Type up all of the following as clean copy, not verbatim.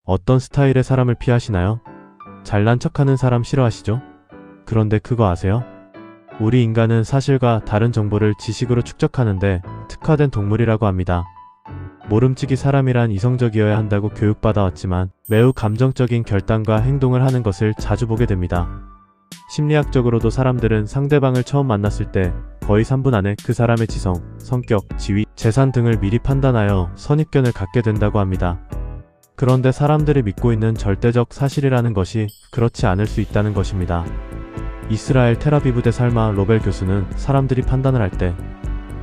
어떤 스타일의 사람을 피하시나요? 잘난 척하는 사람 싫어하시죠? 그런데 그거 아세요? 우리 인간은 사실과 다른 정보를 지식으로 축적하는데 특화된 동물이라고 합니다. 모름지기 사람이란 이성적이어야 한다고 교육받아왔지만 매우 감정적인 결단과 행동을 하는 것을 자주 보게 됩니다. 심리학적으로도 사람들은 상대방을 처음 만났을 때 거의 3분 안에 그 사람의 지성, 성격, 지위, 재산 등을 미리 판단하여 선입견을 갖게 된다고 합니다. 그런데 사람들이 믿고 있는 절대적 사실이라는 것이 그렇지 않을 수 있다는 것입니다. 이스라엘 텔아비브대 살마 로벨 교수는 사람들이 판단을 할 때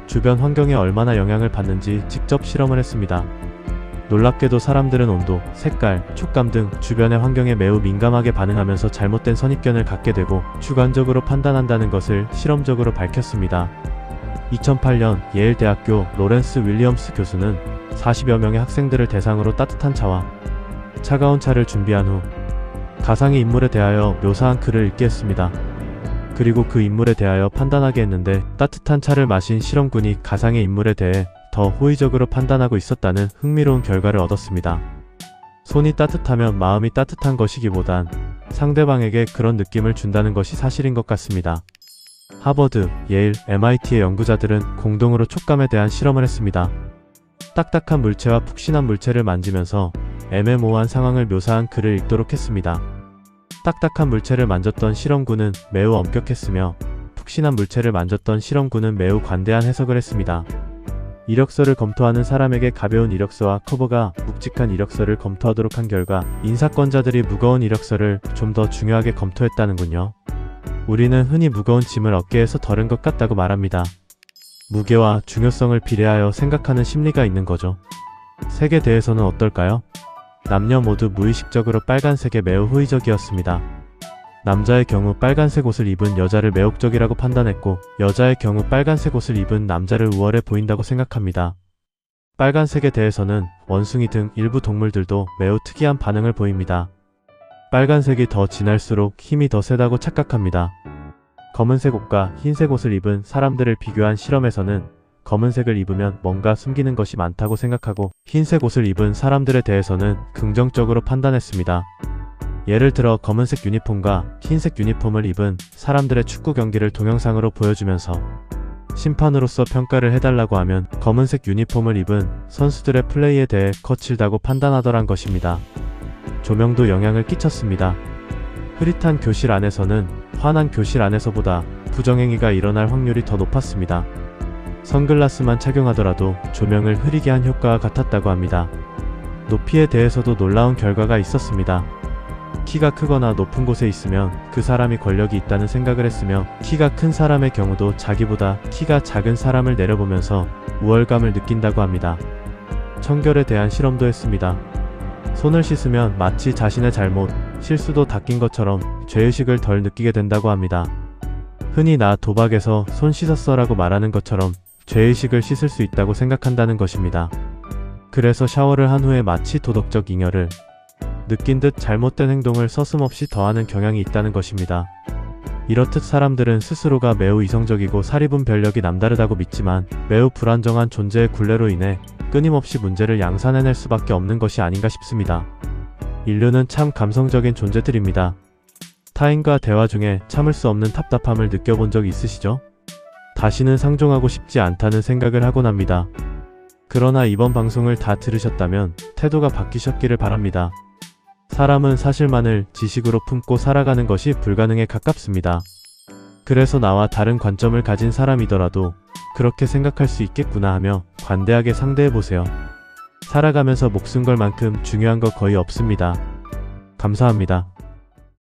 주변 환경에 얼마나 영향을 받는지 직접 실험을 했습니다. 놀랍게도 사람들은 온도, 색깔, 촉감 등 주변의 환경에 매우 민감하게 반응하면서 잘못된 선입견을 갖게 되고 주관적으로 판단한다는 것을 실험적으로 밝혔습니다. 2008년 예일대학교 로렌스 윌리엄스 교수는 40여 명의 학생들을 대상으로 따뜻한 차와 차가운 차를 준비한 후 가상의 인물에 대하여 묘사한 글을 읽게 했습니다. 그리고 그 인물에 대하여 판단하게 했는데 따뜻한 차를 마신 실험군이 가상의 인물에 대해 더 호의적으로 판단하고 있었다는 흥미로운 결과를 얻었습니다. 손이 따뜻하면 마음이 따뜻한 것이기보단 상대방에게 그런 느낌을 준다는 것이 사실인 것 같습니다. 하버드, 예일, MIT의 연구자들은 공동으로 촉감에 대한 실험을 했습니다. 딱딱한 물체와 푹신한 물체를 만지면서 애매모호한 상황을 묘사한 글을 읽도록 했습니다. 딱딱한 물체를 만졌던 실험군은 매우 엄격했으며 푹신한 물체를 만졌던 실험군은 매우 관대한 해석을 했습니다. 이력서를 검토하는 사람에게 가벼운 이력서와 커버가 묵직한 이력서를 검토하도록 한 결과 인사권자들이 무거운 이력서를 좀 더 중요하게 검토했다는군요. 우리는 흔히 무거운 짐을 어깨에서 덜은 것 같다고 말합니다. 무게와 중요성을 비례하여 생각하는 심리가 있는 거죠. 색에 대해서는 어떨까요? 남녀 모두 무의식적으로 빨간색에 매우 호의적이었습니다. 남자의 경우 빨간색 옷을 입은 여자를 매혹적이라고 판단했고 여자의 경우 빨간색 옷을 입은 남자를 우월해 보인다고 생각합니다. 빨간색에 대해서는 원숭이 등 일부 동물들도 매우 특이한 반응을 보입니다. 빨간색이 더 진할수록 힘이 더 세다고 착각합니다. 검은색 옷과 흰색 옷을 입은 사람들을 비교한 실험에서는 검은색을 입으면 뭔가 숨기는 것이 많다고 생각하고 흰색 옷을 입은 사람들에 대해서는 긍정적으로 판단했습니다. 예를 들어 검은색 유니폼과 흰색 유니폼을 입은 사람들의 축구 경기를 동영상으로 보여주면서 심판으로서 평가를 해달라고 하면 검은색 유니폼을 입은 선수들의 플레이에 대해 거칠다고 판단하더란 것입니다. 조명도 영향을 끼쳤습니다. 흐릿한 교실 안에서는 환한 교실 안에서보다 부정행위가 일어날 확률이 더 높았습니다. 선글라스만 착용하더라도 조명을 흐리게 한 효과와 같았다고 합니다. 높이에 대해서도 놀라운 결과가 있었습니다. 키가 크거나 높은 곳에 있으면 그 사람이 권력이 있다는 생각을 했으며 키가 큰 사람의 경우도 자기보다 키가 작은 사람을 내려보면서 우월감을 느낀다고 합니다. 청결에 대한 실험도 했습니다. 손을 씻으면 마치 자신의 잘못, 실수도 닦인 것처럼 죄의식을 덜 느끼게 된다고 합니다. 흔히 나 도박에서 손 씻었어 라고 말하는 것처럼 죄의식을 씻을 수 있다고 생각한다는 것입니다. 그래서 샤워를 한 후에 마치 도덕적 잉여를 느낀 듯 잘못된 행동을 서슴없이 더하는 경향이 있다는 것입니다. 이렇듯 사람들은 스스로가 매우 이성적이고 사리분 별력이 남다르다고 믿지만 매우 불안정한 존재의 굴레로 인해 끊임없이 문제를 양산해낼 수밖에 없는 것이 아닌가 싶습니다. 인류는 참 감성적인 존재들입니다. 타인과 대화 중에 참을 수 없는 답답함을 느껴본 적 있으시죠? 다시는 상종하고 싶지 않다는 생각을 하곤 합니다. 그러나 이번 방송을 다 들으셨다면 태도가 바뀌셨기를 바랍니다. 사람은 사실만을 지식으로 품고 살아가는 것이 불가능에 가깝습니다. 그래서 나와 다른 관점을 가진 사람이더라도 그렇게 생각할 수 있겠구나 하며 관대하게 상대해보세요. 살아가면서 목숨 걸 만큼 중요한 거 거의 없습니다. 감사합니다.